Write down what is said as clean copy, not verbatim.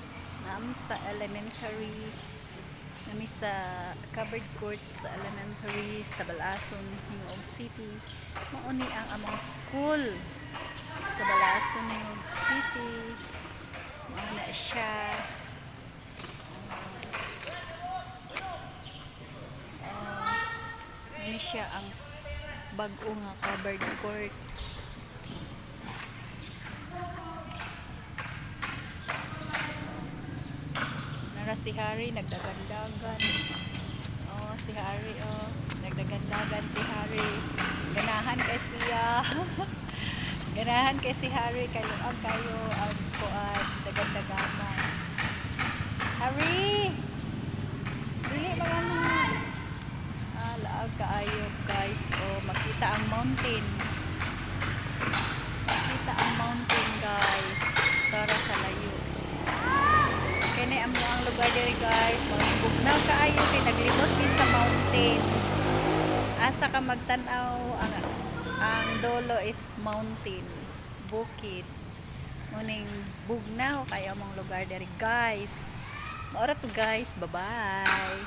guys, nami sa elementary, nami sa covered court sa elementary sa Balason, Hingog City. Mauni ang among school sa Balason, Hingog City. Mauna siya. Ini siya ang bag-o nga covered court. Nara si Harry nagdagandagan. Oh, si Harry oh, nagdagandagan si Harry. Ganahan kay siya. Ganahan kay si Harry kay luag kayo ang kuan dagandagaman. Harry! Dili mga mga. Ah, laag kaayo guys. Oh, makita ang mountain. Makita ang mountain guys. Tara sa layo. Kini amo ang lugar diri guys. Magbugnaw kaayo kay naglibot din sa mountain. Asa ka magtan-aw ang dolo is mountain, bukid. Muning bugnaw kayo among lugar diri guys. Maura to guys. Bye-bye.